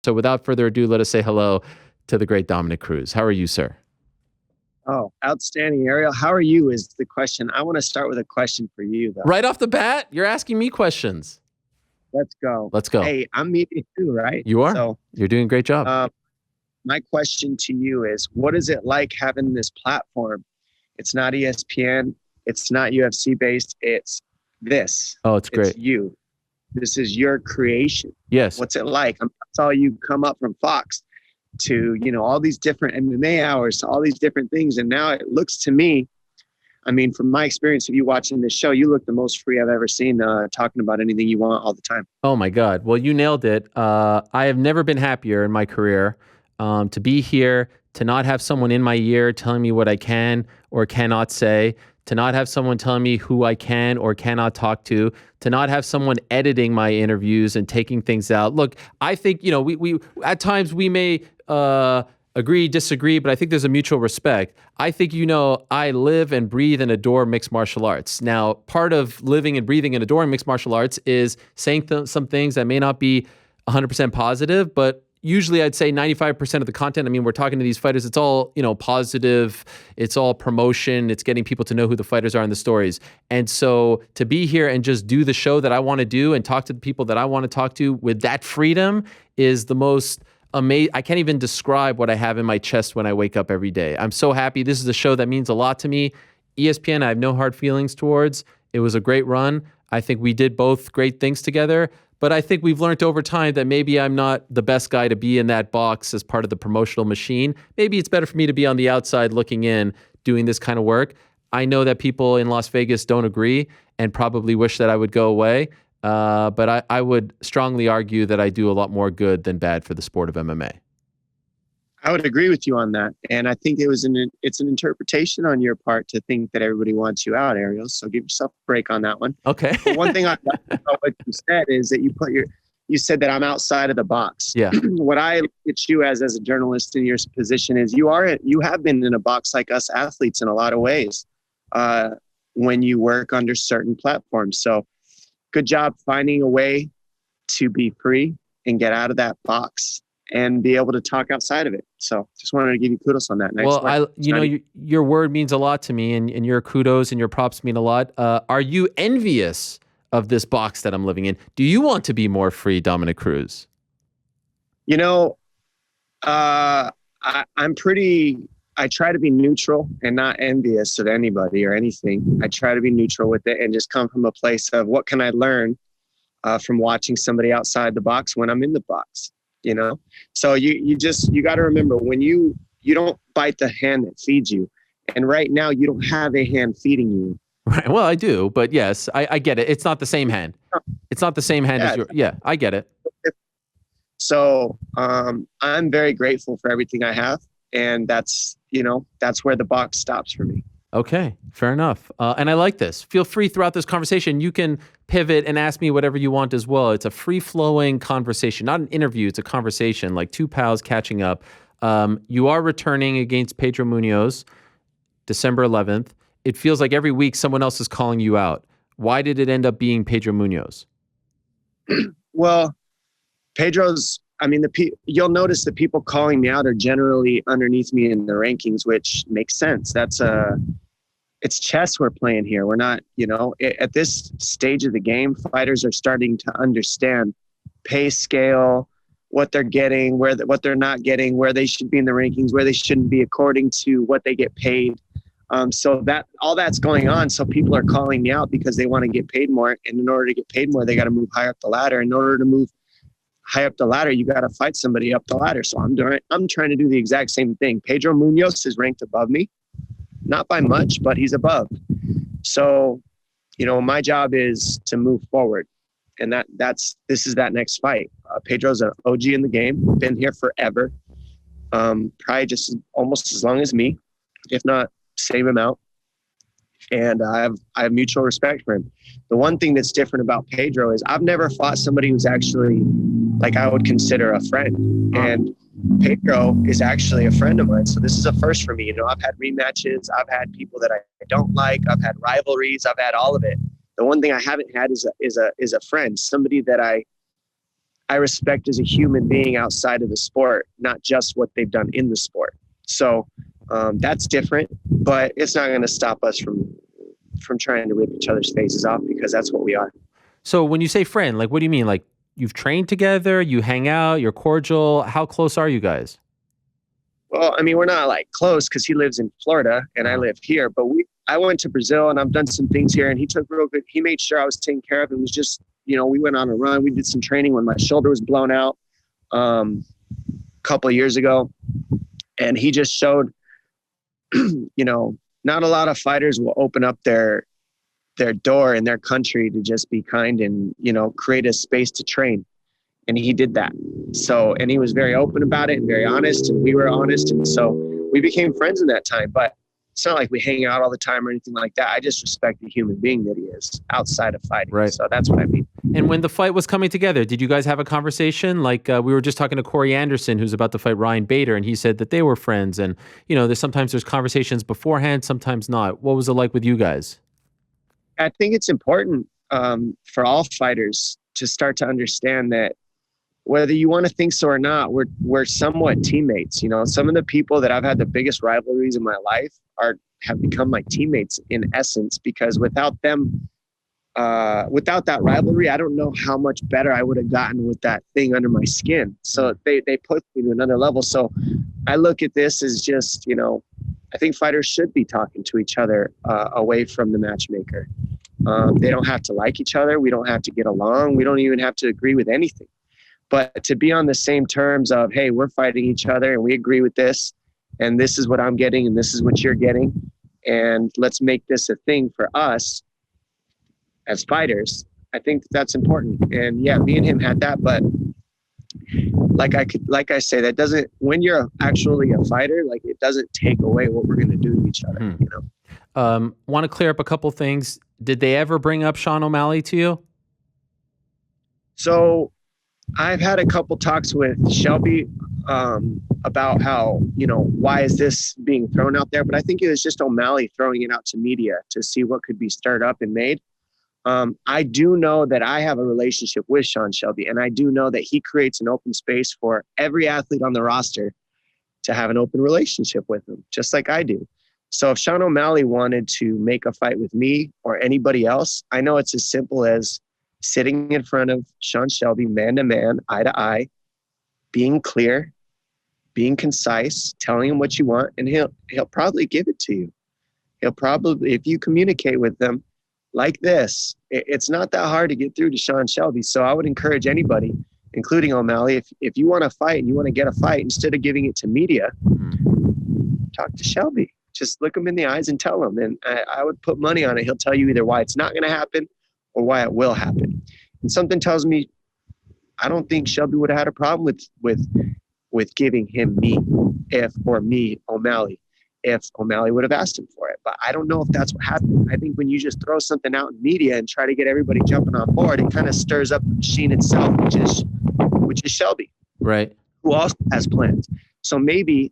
So without further ado, let us say hello to the great Dominick Cruz. How are you, sir? Oh, outstanding, Ariel. How are you is the question. I want to start with a question for you, though. Right off the bat, you're asking me questions. Let's go. Let's go. Hey, I'm meeting you, right? You are. So you're doing a great job. My question to you is, what is it like having this platform? It's not ESPN. It's not UFC based. It's this. Oh, it's great. It's you. This is your creation. Yes. What's it like? I saw you come up from Fox to, all these different MMA hours, to all these different things. And now it looks to me, I mean, from my experience of you watching this show, you look the most free I've ever seen, talking about anything you want all the time. Oh my God. Well, you nailed it. I have never been happier in my career to be here, to not have someone in my ear telling me what I can or cannot say, to not have someone telling me who I can or cannot talk to not have someone editing my interviews and taking things out. Look, I think, we at times we may agree, disagree, but I think there's a mutual respect. I think, I live and breathe and adore mixed martial arts. Now, part of living and breathing and adoring mixed martial arts is saying some things that may not be 100% positive, but usually I'd say 95% of the content, I mean, we're talking to these fighters, it's all, positive, it's all promotion, it's getting people to know who the fighters are in the stories. And so to be here and just do the show that I want to do and talk to the people that I want to talk to with that freedom is the most amazing. I can't even describe what I have in my chest when I wake up every day. I'm so happy. This is a show that means a lot to me. ESPN, I have no hard feelings towards. It was a great run. I think we did both great things together. But I think we've learned over time that maybe I'm not the best guy to be in that box as part of the promotional machine. Maybe it's better for me to be on the outside looking in, doing this kind of work. I know that people in Las Vegas don't agree and probably wish that I would go away. But I would strongly argue that I do a lot more good than bad for the sport of MMA. I would agree with you on that. And I think it's an interpretation on your part to think that everybody wants you out, Ariel. So give yourself a break on that one. Okay. But one thing I like about what you said is that you said that I'm outside of the box. Yeah. What I look at you as a journalist in your position is you have been in a box like us athletes in a lot of ways when you work under certain platforms. So good job finding a way to be free and get out of that box and be able to talk outside of it. So just wanted to give you kudos on that. Nice well, work. Your word means a lot to me, and your kudos and your props mean a lot. Are you envious of this box that I'm living in? Do you want to be more free, Dominick Cruz? I try to be neutral and not envious of anybody or anything. I try to be neutral with it and just come from a place of what can I learn from watching somebody outside the box when I'm in the box. So you got to remember when you don't bite the hand that feeds you. And right now you don't have a hand feeding you. Right. Well, I do, but yes, I get it. It's not the same hand. It's not the same hand as your, I get it. So I'm very grateful for everything I have. And that's where the box stops for me. Okay, fair enough. And I like this. Feel free throughout this conversation. You can pivot and ask me whatever you want as well. It's a free-flowing conversation, not an interview. It's a conversation, like two pals catching up. You are returning against Pedro Munhoz, December 11th. It feels like every week someone else is calling you out. Why did it end up being Pedro Munhoz? Well, you'll notice the people calling me out are generally underneath me in the rankings, which makes sense. It's chess we're playing here. We're not, at this stage of the game, fighters are starting to understand pay scale, what they're getting, what they're not getting, where they should be in the rankings, where they shouldn't be according to what they get paid. So that all that's going on. So people are calling me out because they want to get paid more. And in order to get paid more, they got to move higher up the ladder. In order to move high up the ladder, you got to fight somebody up the ladder. So I'm trying to do the exact same thing. Pedro Munhoz is ranked above me, not by much, but he's above. So, my job is to move forward. And this is that next fight. Pedro's an OG in the game, been here forever. Probably just almost as long as me, if not same amount. And I have mutual respect for him. The one thing that's different about Pedro is I've never fought somebody who's actually like I would consider a friend. And Pedro is actually a friend of mine. So this is a first for me. I've had rematches. I've had people that I don't like. I've had rivalries. I've had all of it. The one thing I haven't had is a friend, somebody that I respect as a human being outside of the sport, not just what they've done in the sport. So that's different, but it's not going to stop us from trying to rip each other's faces off, because that's what we are. So when you say friend, like, what do you mean? Like, you've trained together, you hang out, you're cordial. How close are you guys? Well, I mean, we're not like close because he lives in Florida and I live here, but I went to Brazil and I've done some things here, and he took real good. He made sure I was taken care of. It was just, we went on a run. We did some training when my shoulder was blown out a couple of years ago. And he just showed, not a lot of fighters will open up their door in their country to just be kind and, create a space to train. And he did that. So, and he was very open about it and very honest, and we were honest. And so we became friends in that time, but it's not like we hang out all the time or anything like that. I just respect the human being that he is outside of fighting. Right. So that's what I mean. And when the fight was coming together, did you guys have a conversation? Like we were just talking to Corey Anderson, who's about to fight Ryan Bader, and he said that they were friends. And, there's conversations beforehand, sometimes not. What was it like with you guys? I think it's important for all fighters to start to understand that whether you want to think so or not, we're somewhat teammates. Some of the people that I've had the biggest rivalries in my life have become my teammates in essence, because without them, without that rivalry, I don't know how much better I would have gotten with that thing under my skin. So they put me to another level. So I look at this as just, I think fighters should be talking to each other away from the matchmaker. They don't have to like each other. We don't have to get along. We don't even have to agree with anything. But to be on the same terms of, hey, we're fighting each other and we agree with this, and this is what I'm getting and this is what you're getting, and let's make this a thing for us as fighters. I think that's important. And yeah, me and him had that, but like I say, that doesn't, when you're actually a fighter, like it doesn't take away what we're going to do to each other, Want to clear up a couple things. Did they ever bring up Sean O'Malley to you? So I've had a couple talks with Shelby about how, why is this being thrown out there? But I think it was just O'Malley throwing it out to media to see what could be stirred up and made. I do know that I have a relationship with Sean Shelby, and I do know that he creates an open space for every athlete on the roster to have an open relationship with him, just like I do. So if Sean O'Malley wanted to make a fight with me or anybody else, I know it's as simple as sitting in front of Sean Shelby, man to man, eye to eye, being clear, being concise, telling him what you want, and he'll probably give it to you. He'll probably, if you communicate with them like this, it's not that hard to get through to Sean Shelby. So I would encourage anybody, including O'Malley, if you want to fight and you want to get a fight, instead of giving it to media, talk to Shelby. Just look him in the eyes and tell him. And I would put money on it. He'll tell you either why it's not going to happen or why it will happen. And something tells me, I don't think Shelby would have had a problem with giving him O'Malley, if O'Malley would have asked him for it. But I don't know if that's what happened. I think when you just throw something out in media and try to get everybody jumping on board, it kind of stirs up the machine itself, which is Shelby, right? Who also has plans. So maybe,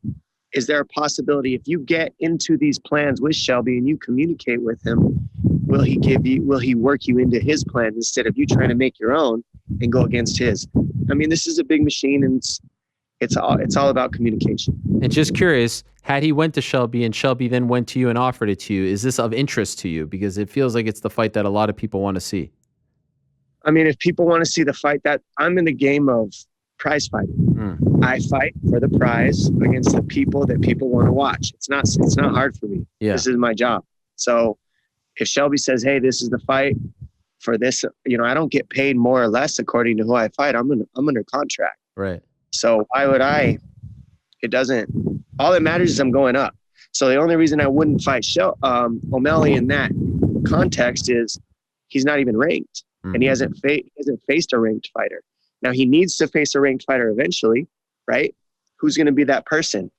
is there a possibility if you get into these plans with Shelby and you communicate with him, will he work you into his plans instead of you trying to make your own and go against his? I mean, this is a big machine, and it's all about communication. And just curious, had he went to Shelby and Shelby then went to you and offered it to you, is this of interest to you? Because it feels like it's the fight that a lot of people want to see. I mean, if people want to see the fight, that I'm in the game of prize fighting. I fight for the prize against the people that people want to watch. It's not hard for me. Yeah. This is my job. So if Shelby says, hey, this is the fight for this, I don't get paid more or less according to who I fight. I'm under contract. Right. So why would I? All that matters is I'm going up. So the only reason I wouldn't fight O'Malley in that context is he's not even ranked, and he hasn't faced a ranked fighter. Now he needs to face a ranked fighter eventually, right? Who's going to be that person?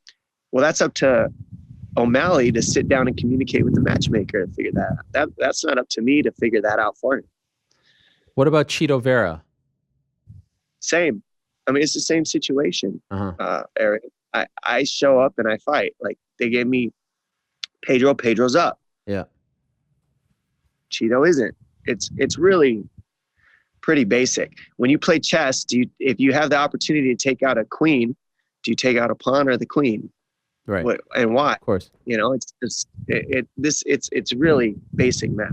Well, that's up to O'Malley to sit down and communicate with the matchmaker to figure that out. That's not up to me to figure that out for him. What about Chito Vera? Same. I mean, it's the same situation, Eric. I show up and I fight. Like, they gave me Pedro's up. Yeah. Chito isn't. It's really, pretty basic. When you play chess, if you have the opportunity to take out a queen, do you take out a pawn or the queen? Right. And why? Of course. It's just it's really basic math.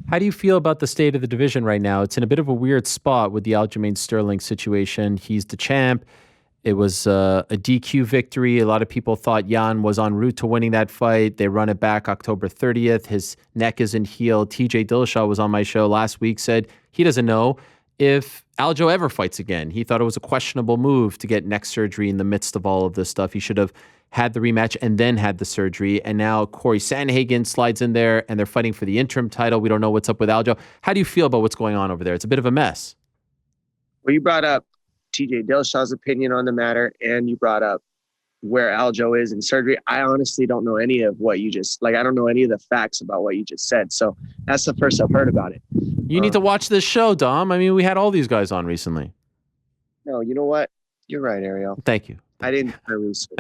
How do you feel about the state of the division right now? It's in a bit of a weird spot with the Aljamain Sterlings situation. He's the champ. It was a DQ victory. A lot of people thought Jan was en route to winning that fight. They run it back October 30th. His neck isn't healed. TJ Dillashaw was on my show last week, said he doesn't know if Aljo ever fights again. He thought it was a questionable move to get neck surgery in the midst of all of this stuff. He should have had the rematch and then had the surgery. And now Corey Sandhagen slides in there and they're fighting for the interim title. We don't know what's up with Aljo. How do you feel about what's going on over there? It's a bit of a mess. Well, you brought up TJ Dillashaw's opinion on the matter, and you brought up where Aljo is in surgery. I honestly don't know any of what you just, I don't know any of the facts about what you just said. So that's the first I've heard about it. You need to watch this show, Dom. I mean, we had all these guys on recently. No, you know what? You're right, Ariel. Thank you. I didn't do my research.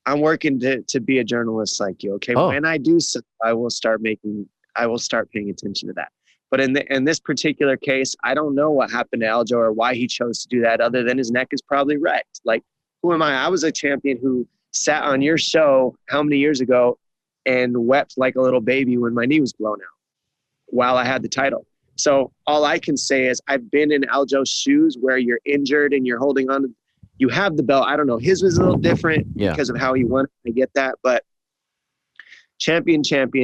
I'm working to be a journalist like you. Okay. Oh. When I do so, I will start paying attention to that. But in this particular case, I don't know what happened to Aljo or why he chose to do that, other than his neck is probably wrecked. Like, who am I? I was a champion who sat on your show how many years ago and wept like a little baby when my knee was blown out while I had the title. So all I can say is I've been in Aljo's shoes where you're injured and you're holding on. You have the belt. I don't know. His was a little different because of how he won. I get that. But champion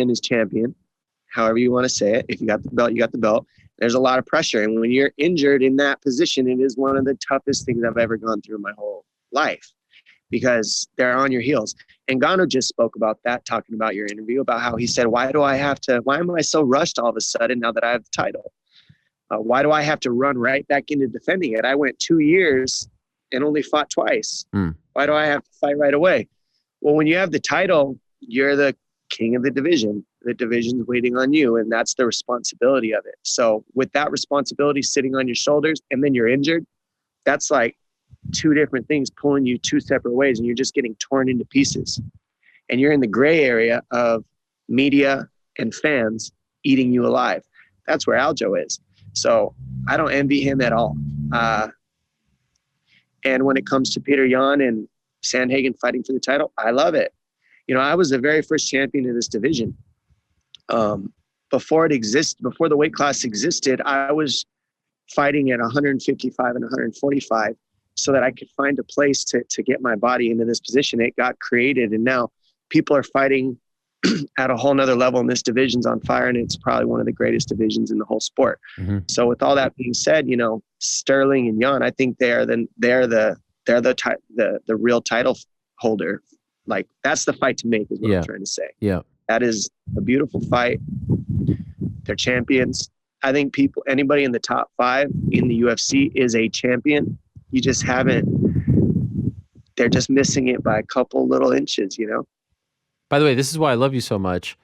is champion. However you want to say it. If you got the belt, you got the belt. There's a lot of pressure. And when you're injured in that position, it is one of the toughest things I've ever gone through in my whole life because they're on your heels. And Ngannou just spoke about that, talking about your interview, about how he said, why am I so rushed all of a sudden now that I have the title? Why do I have to run right back into defending it? I went 2 years and only fought twice. Why do I have to fight right away? Well, when you have the title, you're the king of the division. The division's waiting on you, and that's the responsibility of it. So with that responsibility sitting on your shoulders and then you're injured, that's like two different things pulling you two separate ways, and you're just getting torn into pieces. And you're in the gray area of media and fans eating you alive. That's where Aljo is. So I don't envy him at all. And when it comes to Peter Yan and Sandhagen fighting for the title, I love it. I was the very first champion of this division. Before the weight class existed, I was fighting at 155 and 145 so that I could find a place to get my body into this position. It got created, and now people are fighting at a whole nother level, and this division's on fire, and it's probably one of the greatest divisions in the whole sport. Mm-hmm. So with all that being said, Sterling and Yan, I think they're the real title holder. Like, that's the fight to make is what I'm trying to say. Yeah. That is a beautiful fight. They're champions. I think anybody in the top 5 in the UFC is a champion. You just they're just missing it by a couple little inches, By the way, this is why I love you so much.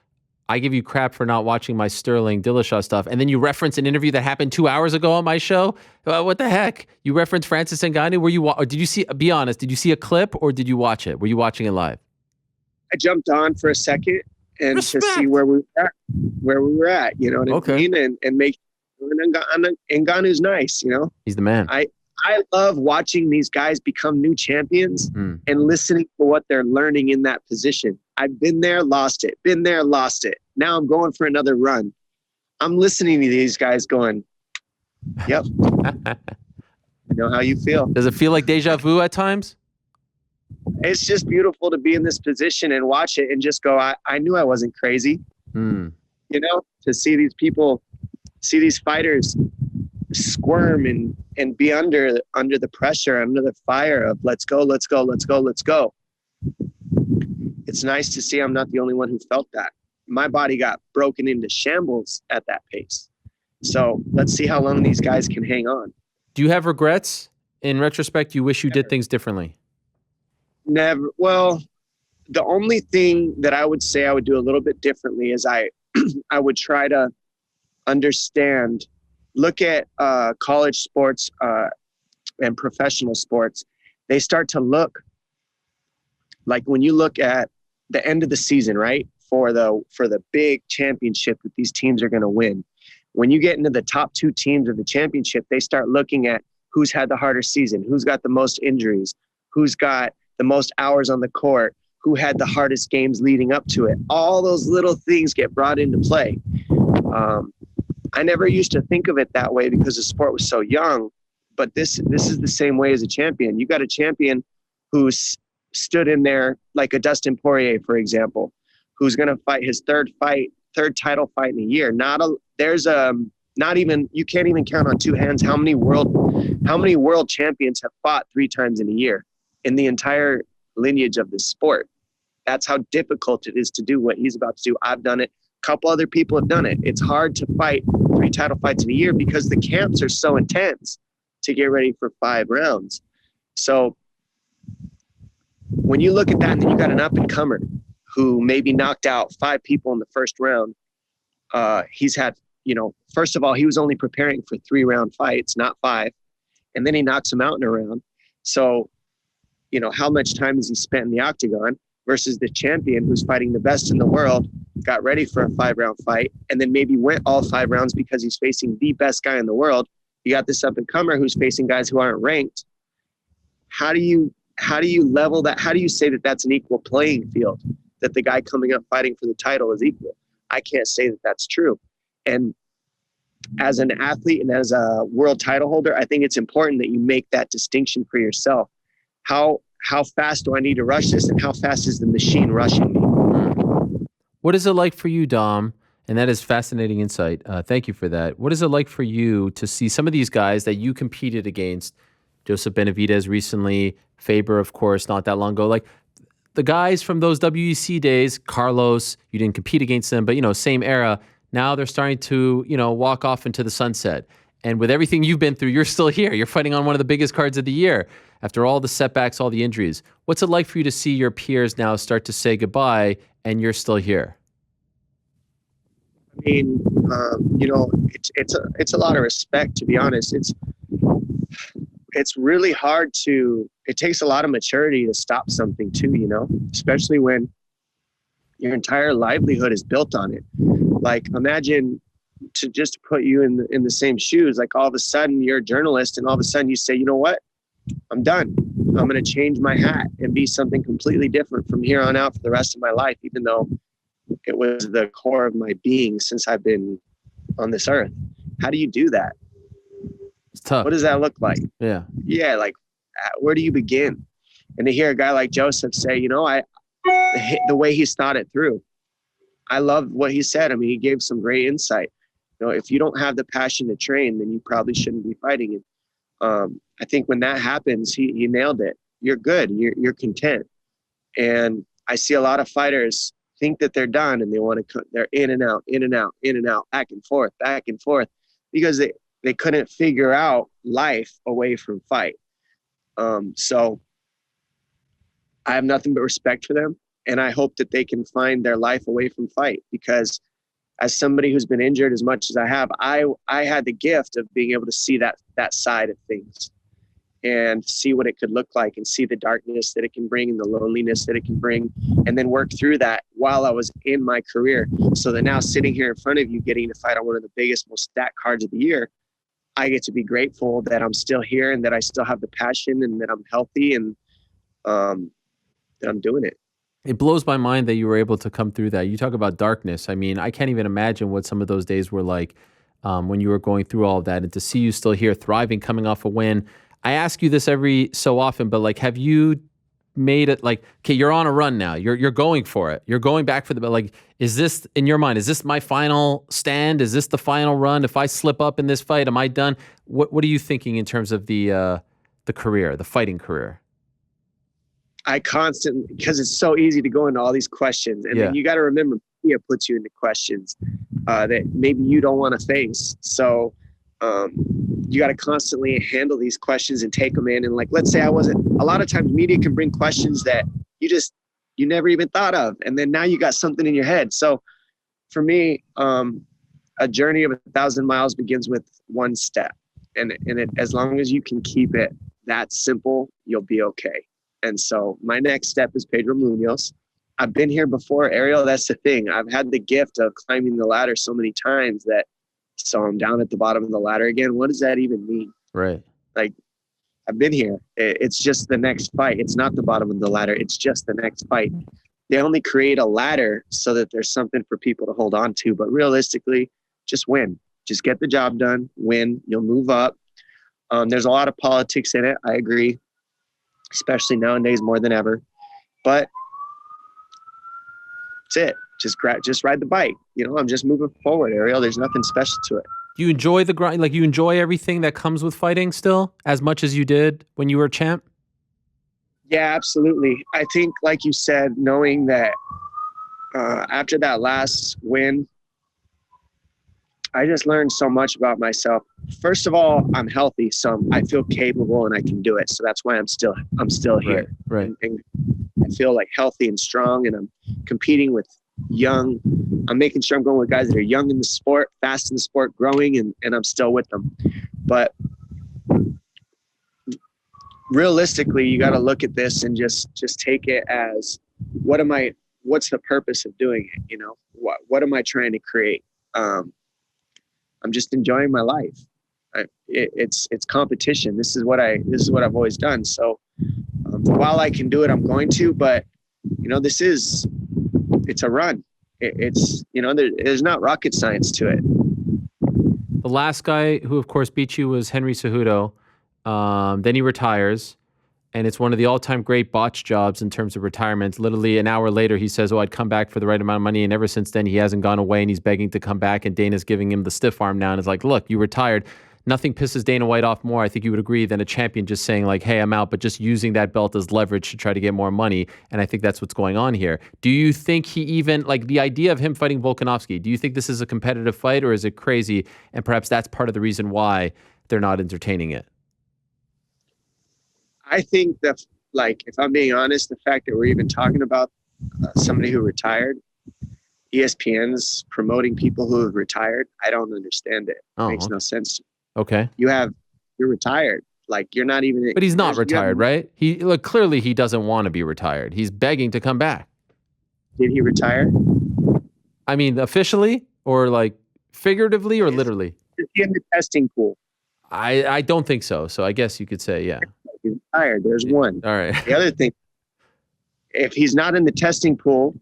I give you crap for not watching my Sterling Dillashaw stuff, and then you reference an interview that happened 2 hours ago on my show. What the heck? You reference Francis Ngannou. Or did you see? Be honest. Did you see a clip or did you watch it? Were you watching it live? I jumped on for a second and to see where we were at. You know what I mean? And make Ngannou's nice. He's the man. I love watching these guys become new champions and listening to what they're learning in that position. I've been there, lost it. Been there, lost it. Now I'm going for another run. I'm listening to these guys going, yep. I know how you feel. Does it feel like deja vu at times? It's just beautiful to be in this position and watch it and just go, I knew I wasn't crazy. To see these people, see these fighters squirm and be under the pressure, under the fire of let's go. It's nice to see I'm not the only one who felt that. My body got broken into shambles at that pace. So let's see how long these guys can hang on. Do you have regrets? In retrospect, you wish you did things differently? Never. Well, the only thing that I would say I would do a little bit differently is I would try to understand, look at college sports and professional sports. They start to look like when you look at the end of the season, right? for the big championship that these teams are going to win. When you get into the top 2 teams of the championship, they start looking at who's had the harder season, who's got the most injuries, who's got the most hours on the court, who had the hardest games leading up to it. All those little things get brought into play. I never used to think of it that way because the sport was so young, but this is the same way as a champion. You got a champion who's stood in there like a Dustin Poirier, for example, who's going to fight his third title fight in a year. You can't even count on 2 hands how many world champions have fought 3 times in a year in the entire lineage of the sport. That's how difficult it is to do what he's about to do. I've done it. A couple other people have done it. It's hard to fight 3 title fights in a year because the camps are so intense to get ready for 5 rounds. So when you look at that, and then you got an up-and-comer who maybe knocked out 5 people in the first round, he's had, first of all, he was only preparing for 3-round fights, not 5. And then he knocks him out in a round. So, how much time has he spent in the octagon versus the champion who's fighting the best in the world, got ready for a 5-round fight, and then maybe went all 5 rounds because he's facing the best guy in the world. You got this up-and-comer who's facing guys who aren't ranked. How do you level that? How do you say that that's an equal playing field, that the guy coming up fighting for the title is equal? I can't say that that's true. And as an athlete and as a world title holder, I think it's important that you make that distinction for yourself. How fast do I need to rush this, and how fast is the machine rushing me? What is it like for you, Dom? And that is fascinating insight. Thank you for that. What is it like for you to see some of these guys that you competed against, Joseph Benavidez recently, Faber, of course, not that long ago, like the guys from those WEC days, Carlos, you didn't compete against them, but, same era. Now they're starting to, walk off into the sunset. And with everything you've been through, you're still here. You're fighting on one of the biggest cards of the year after all the setbacks, all the injuries. What's it like for you to see your peers now start to say goodbye and you're still here? I mean, it's a lot of respect, to be honest. It's really hard it takes a lot of maturity to stop something too, especially when your entire livelihood is built on it. Like, imagine to just put you in the same shoes, like all of a sudden you're a journalist and all of a sudden you say, you know what, I'm done. I'm going to change my hat and be something completely different from here on out for the rest of my life, even though it was the core of my being since I've been on this earth. How do you do that? It's tough. What does that look like? Yeah. Yeah. Like, where do you begin? And to hear a guy like Joseph say, the way he's thought it through, I love what he said. I mean, he gave some great insight. If you don't have the passion to train, then you probably shouldn't be fighting. And I think when that happens, he nailed it. You're good. You're content. And I see a lot of fighters think that they're done and they're in and out, in and out, in and out, back and forth, because they couldn't figure out life away from fight. So I have nothing but respect for them. And I hope that they can find their life away from fight, because as somebody who's been injured as much as I have, I had the gift of being able to see that side of things and see what it could look like and see the darkness that it can bring and the loneliness that it can bring, and then work through that while I was in my career. So that now sitting here in front of you, getting to fight on one of the biggest, most stacked cards of the year, I get to be grateful that I'm still here and that I still have the passion and that I'm healthy and that I'm doing it. It blows my mind that you were able to come through that. You talk about darkness. I mean, I can't even imagine what some of those days were like when you were going through all of that. And to see you still here, thriving, coming off a win. I ask you this every so often, but like, have you made it like, okay, you're on a run now. You're going for it. You're going back for the, like, is this, in your mind, is this my final stand? Is this the final run? If I slip up in this fight, am I done? What are you thinking in terms of the career, the fighting career? I constantly, because it's so easy to go into all these questions, and then you got to remember, media puts you into questions that maybe you don't want to face. So you got to constantly handle these questions and take them in. And like, let's say a lot of times media can bring questions that you never even thought of. And then now you got something in your head. So for me, a journey of 1,000 miles begins with one step. And as long as you can keep it that simple, you'll be okay. And so my next step is Pedro Munhoz. I've been here before, Ariel. That's the thing. I've had the gift of climbing the ladder so many times that, so I'm down at the bottom of the ladder again. What does that even mean? Right. Like, I've been here. It's just the next fight. It's not the bottom of the ladder. It's just the next fight. They only create a ladder so that there's something for people to hold on to. But realistically, just win. Just get the job done, win. You'll move up. There's a lot of politics in it. I agree, especially nowadays more than ever. But that's it. Just ride the bike. I'm just moving forward, Ariel. There's nothing special to it. Do you enjoy the grind? Like, you enjoy everything that comes with fighting still as much as you did when you were a champ? Yeah, absolutely. I think, like you said, knowing that after that last win, I just learned so much about myself. First of all, I'm healthy, so I feel capable and I can do it. So that's why I'm still here. Right. And I feel like healthy and strong, and I'm competing with young. I'm making sure I'm going with guys that are young in the sport, fast in the sport, growing, and I'm still with them. But realistically, you got to look at this and just take it as, what's the purpose of doing it? What am I trying to create? I'm just enjoying my life. It's competition. This is what I've always done. So while I can do it, I'm going to, but it's a run. There's not rocket science to it. The last guy who, of course, beat you was Henry Cejudo. Then he retires, and it's one of the all-time great botch jobs in terms of retirement. Literally an hour later, he says, I'd come back for the right amount of money, and ever since then, he hasn't gone away, and he's begging to come back, and Dana's giving him the stiff arm now, and it's like, look, you retired. Nothing pisses Dana White off more, I think you would agree, than a champion just saying, like, hey, I'm out, but just using that belt as leverage to try to get more money, and I think that's what's going on here. Do you think he even, like, the idea of him fighting Volkanovski, do you think this is a competitive fight, or is it crazy, and perhaps that's part of the reason why they're not entertaining it? I think that, like, if I'm being honest, the fact that we're even talking about somebody who retired, ESPN's promoting people who have retired, I don't understand it. It makes no sense to me. Okay. You're retired. Like, you're not even. But he's not retired, right? Clearly he doesn't want to be retired. He's begging to come back. Did he retire? I mean, officially, or like figuratively, or literally? Is he in the testing pool? I don't think so. So I guess you could say, yeah. He's retired. There's one. All right. The other thing, if he's not in the testing pool,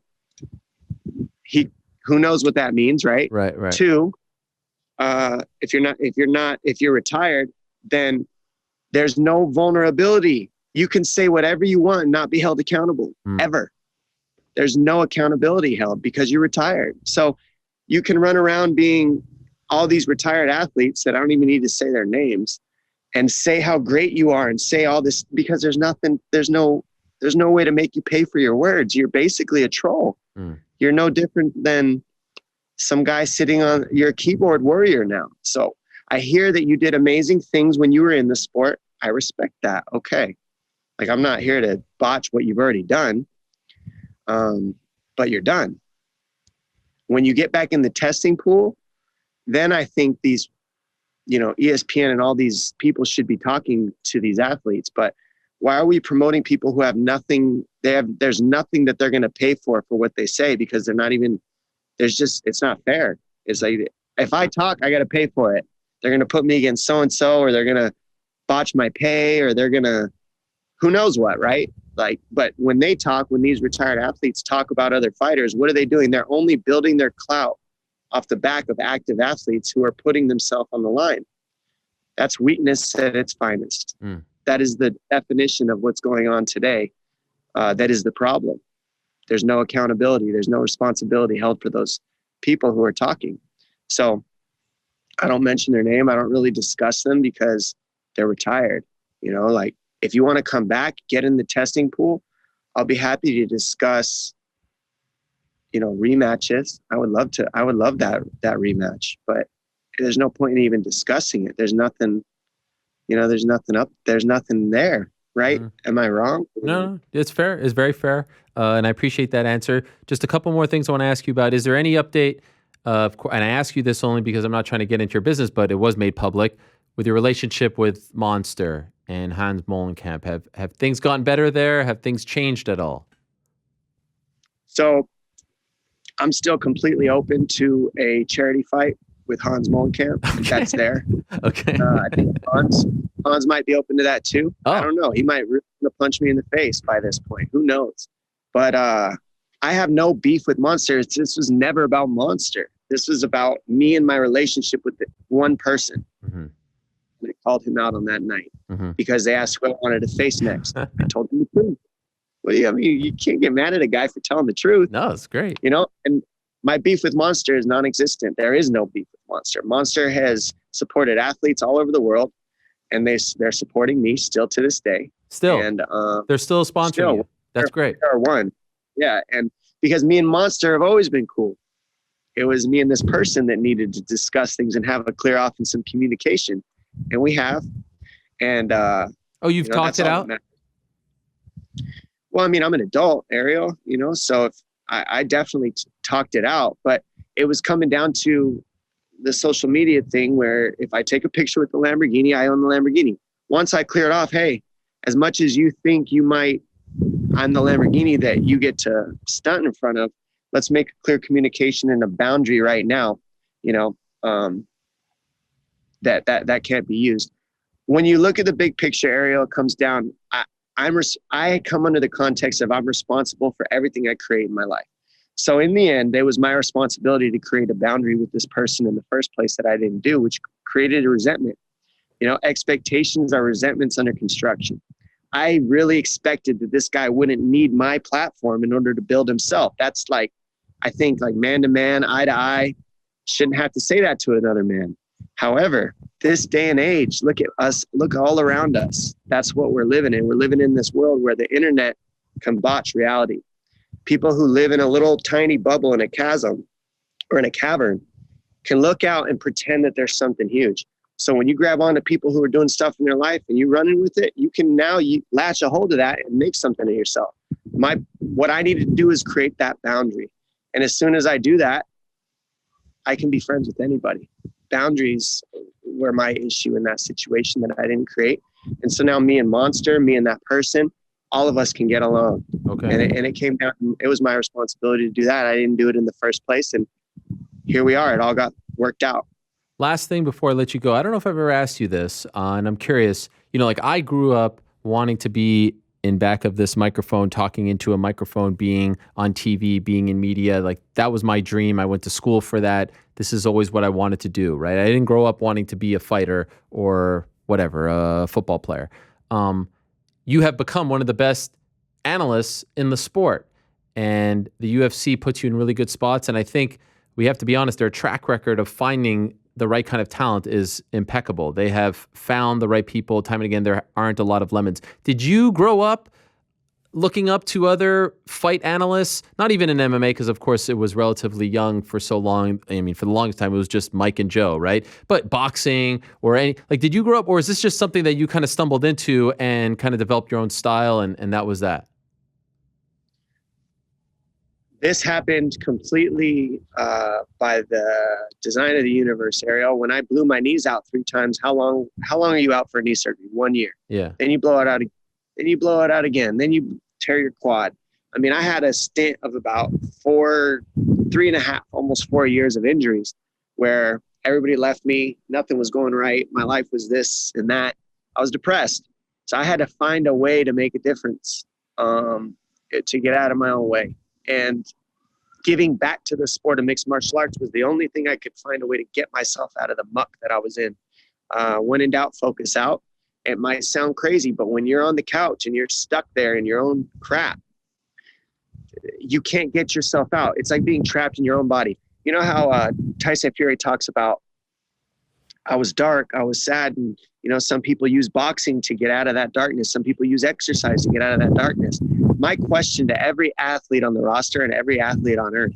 who knows what that means, right? Right. Two, if you're retired, then there's no vulnerability. You can say whatever you want and not be held accountable ever. There's no accountability held because you're retired. So you can run around being all these retired athletes that I don't even need to say their names and say how great you are and say all this, because there's no way to make you pay for your words. You're basically a troll. You're no different than some guy sitting on your keyboard warrior now. So I hear that you did amazing things when you were in the sport. I respect that. Okay. Like, I'm not here to botch what you've already done. But you're done. When you get back in the testing pool, then I think these, ESPN and all these people should be talking to these athletes. But why are we promoting people who have nothing? There's nothing that they're going to pay for what they say, because they're not even, it's not fair. It's like, if I talk, I got to pay for it. They're going to put me against so-and-so, or they're going to botch my pay, or they're going to, who knows what, right? Like, but when these retired athletes talk about other fighters, what are they doing? They're only building their clout off the back of active athletes who are putting themselves on the line. That's weakness at its finest. That is the definition of what's going on today. That is the problem. There's no accountability. There's no responsibility held for those people who are talking. So I don't mention their name. I don't really discuss them because they're retired. Like, if you want to come back, get in the testing pool, I'll be happy to discuss, rematches. I would love that rematch, but there's no point in even discussing it. There's nothing, there's nothing there, right? Am I wrong? No, it's fair. It's very fair. And I appreciate that answer. Just a couple more things I want to ask you about. Is there any update? And I ask you this only because I'm not trying to get into your business, but it was made public, with your relationship with Monster and Hans Molenkamp. Have things gotten better there? Have things changed at all? So I'm still completely open to a charity fight with Hans Molenkamp. If that's there. Okay. I think Hans might be open to that too. Oh. I don't know. He might really punch me in the face by this point. Who knows? But I have no beef with Monster. This was never about Monster. This was about me and my relationship with one person. Mm-hmm. I called him out on that night because they asked who I wanted to face next. I told them the truth. Well, yeah, I mean, you can't get mad at a guy for telling the truth. No, it's great. You know, and my beef with Monster is non-existent. There is no beef with Monster. Monster has supported athletes all over the world, and they're supporting me still to this day. Still, and they're still sponsoring you. That's great. They're one, yeah, and because me and Monster have always been cool. It was me and this person that needed to discuss things and have a clear off and some communication, and we have. And you've talked it out. Well, I mean, I'm an adult, Ariel, you know, so if I definitely talked it out, but it was coming down to the social media thing where if I take a picture with the Lamborghini, I own the Lamborghini. Once I clear it off, hey, as much as you think I'm the Lamborghini that you get to stunt in front of, let's make a clear communication and a boundary right now, you know, that can't be used. When you look at the big picture, Ariel, it comes down, I come under the context of I'm responsible for everything I create in my life. So in the end, it was my responsibility to create a boundary with this person in the first place that I didn't do, which created a resentment. You know, expectations are resentments under construction. I really expected that this guy wouldn't need my platform in order to build himself. That's like, I think like man to man, eye to eye, shouldn't have to say that to another man. However, this day and age, look at us, look all around us. That's what we're living in. We're living in this world where the internet can botch reality. People who live in a little tiny bubble in a chasm or in a cavern can look out and pretend that there's something huge. So when you grab onto people who are doing stuff in their life and you're running with it, you can now latch a hold of that and make something of yourself. What I needed to do is create that boundary. And as soon as I do that, I can be friends with anybody. Boundaries were my issue in that situation that I didn't create. And so now me and Monster, me and that person, all of us can get along. Okay. And it came down, it was my responsibility to do that. I didn't do it in the first place. And here we are. It all got worked out. Last thing before I let you go, I don't know if I've ever asked you this, and I'm curious, you know, like I grew up wanting to be in back of this microphone, talking into a microphone, being on TV, being in media. Like that was my dream. I went to school for that. This is always what I wanted to do, right? I didn't grow up wanting to be a fighter or whatever, a football player. You have become one of the best analysts in the sport, and the UFC puts you in really good spots. And I think we have to be honest, their track record of finding the right kind of talent is impeccable. They have found the right people time and again. There aren't a lot of lemons. Did you grow up looking up to other fight analysts? Not even in MMA, because of course it was relatively young for so long. I mean, for the longest time, it was just Mike and Joe, right? But boxing or did you grow up, or is this just something that you kind of stumbled into and kind of developed your own style and that was that? This happened completely by the design of the universe, Ariel. When I blew my knees out 3 times, how long are you out for knee surgery? 1 year. Yeah. Then you blow it out. Then you blow it out again. Then you tear your quad. I mean, I had a stint of about 3.5, almost 4 years of injuries where everybody left me. Nothing was going right. My life was this and that. I was depressed. So I had to find a way to make a difference, to get out of my own way. And giving back to the sport of mixed martial arts was the only thing I could find a way to get myself out of the muck that I was in. When in doubt, focus out. It might sound crazy, but when you're on the couch and you're stuck there in your own crap, you can't get yourself out. It's like being trapped in your own body. You know how Tyson Fury talks about, I was dark, I was sad, and some people use boxing to get out of that darkness. Some people use exercise to get out of that darkness. My question to every athlete on the roster and every athlete on earth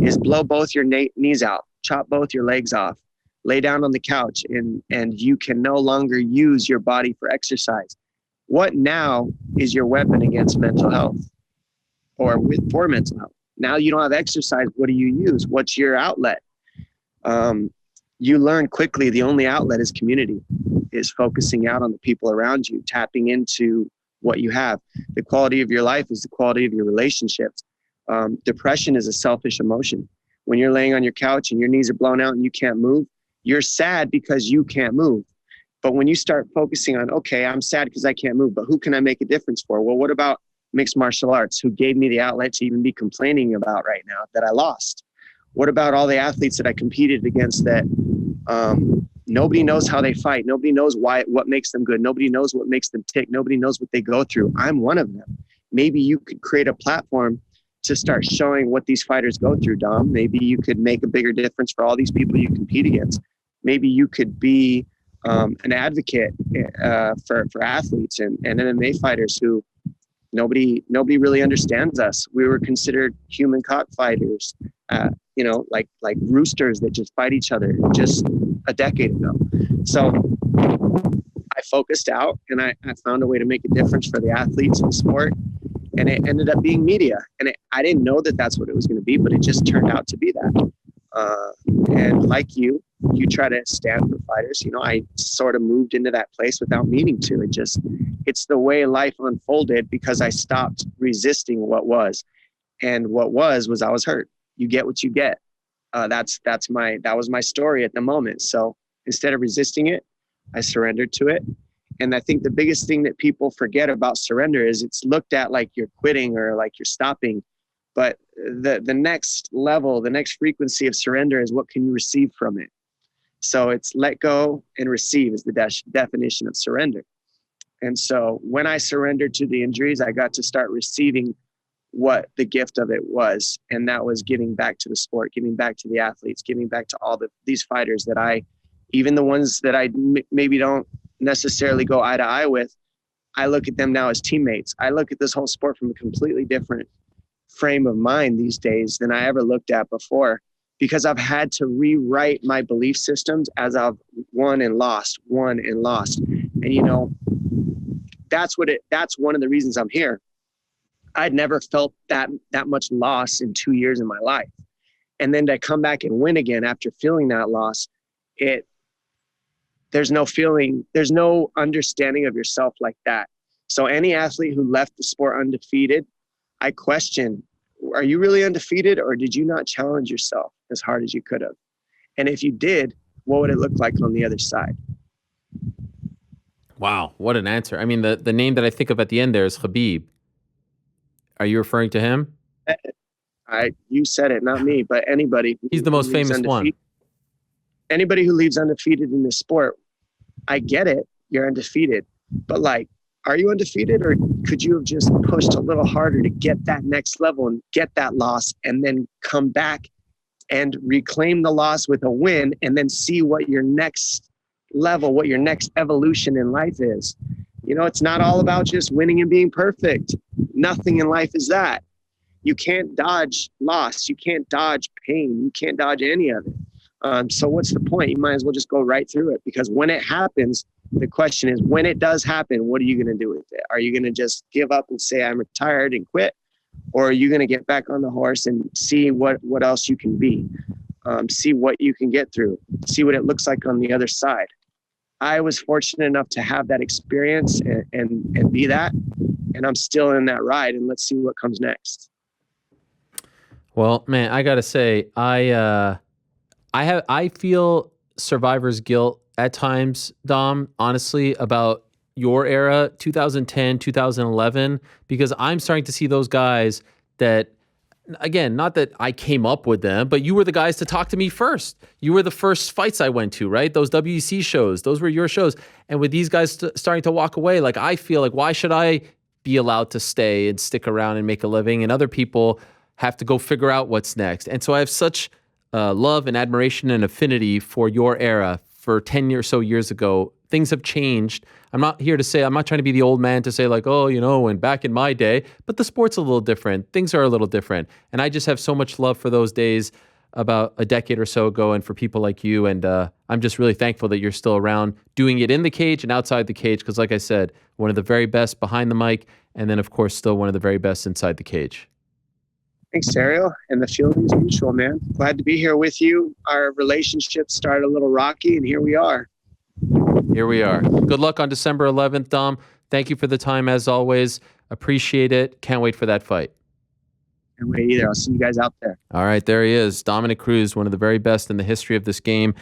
is blow both your knees out, chop both your legs off, lay down on the couch, and you can no longer use your body for exercise. What now is your weapon against mental health or for mental health? Now you don't have exercise. What do you use? What's your outlet? You learn quickly the only outlet is community, is focusing out on the people around you, tapping into what you have. The quality of your life is the quality of your relationships. Depression is a selfish emotion. When you're laying on your couch and your knees are blown out and you can't move, you're sad because you can't move. But when you start focusing on, okay, I'm sad because I can't move, but who can I make a difference for? Well, what about mixed martial arts, who gave me the outlet to even be complaining about right now that I lost? What about all the athletes that I competed against that nobody knows how they fight? Nobody knows what makes them good. Nobody knows what makes them tick. Nobody knows what they go through. I'm one of them. Maybe you could create a platform to start showing what these fighters go through, Dom. Maybe you could make a bigger difference for all these people you compete against. Maybe you could be an advocate for athletes and MMA fighters who nobody really understands us. We were considered human cockfighters, like roosters that just fight each other just a decade ago. So I focused out and I found a way to make a difference for the athletes in the sport. And it ended up being media. And I didn't know that that's what it was going to be, but it just turned out to be that. And like you try to stand for fighters. I sort of moved into that place without meaning to. It's the way life unfolded because I stopped resisting what was. And what was I was hurt. You get what you get. That was my story at the moment. So instead of resisting it, I surrendered to it. And I think the biggest thing that people forget about surrender is it's looked at like you're quitting or like you're stopping. But the next level, the next frequency of surrender is what can you receive from it? So it's let go and receive is the definition of surrender. And so when I surrendered to the injuries, I got to start receiving what the gift of it was. And that was giving back to the sport, giving back to the athletes, giving back to all these fighters that even the ones that I maybe don't necessarily go eye to eye with, I look at them now as teammates. I look at this whole sport from a completely different frame of mind these days than I ever looked at before, because I've had to rewrite my belief systems as I've won and lost. And that's one of the reasons I'm here. I'd never felt that much loss in 2 years in my life. And then to come back and win again after feeling that loss, there's no understanding of yourself like that. So any athlete who left the sport undefeated, I question, are you really undefeated or did you not challenge yourself as hard as you could have? And if you did, what would it look like on the other side? Wow, what an answer. I mean, the name that I think of at the end there is Khabib. Are you referring to him? You said it, not me, but anybody. He's the most famous one. Anybody who leaves undefeated in this sport, I get it, you're undefeated. But are you undefeated, or could you have just pushed a little harder to get that next level and get that loss and then come back and reclaim the loss with a win and then see what your next level, what your next evolution in life is? It's not all about just winning and being perfect. Nothing in life is that. You can't dodge loss. You can't dodge pain. You can't dodge any of it. So what's the point? You might as well just go right through it, because when it happens, the question is, when it does happen, what are you going to do with it? Are you going to just give up and say, I'm retired and quit? Or are you going to get back on the horse and see what else you can be? See what you can get through, see what it looks like on the other side. I was fortunate enough to have that experience and be that, and I'm still in that ride, and let's see what comes next. Well, man, I got to say, I feel survivor's guilt at times, Dom, honestly, about your era, 2010, 2011, because I'm starting to see those guys that, again, not that I came up with them, but you were the guys to talk to me first. You were the first fights I went to, right? Those WEC shows, those were your shows. And with these guys starting to walk away, I feel like, why should I be allowed to stay and stick around and make a living? And other people have to go figure out what's next. And so I have such love and admiration and affinity for your era. For 10 or so years ago, things have changed. I'm not here to say, I'm not trying to be the old man to say when back in my day, but the sport's a little different. Things are a little different. And I just have so much love for those days about a decade or so ago and for people like you. And I'm just really thankful that you're still around doing it in the cage and outside the cage. Because like I said, one of the very best behind the mic. And then, of course, still one of the very best inside the cage. Thanks, Ariel. And the feeling's mutual, man. Glad to be here with you. Our relationship started a little rocky, and here we are. Here we are. Good luck on December 11th, Dom. Thank you for the time, as always. Appreciate it. Can't wait for that fight. way either. I'll see you guys out there. All right, there he is, Dominick Cruz, one of the very best in the history of this game.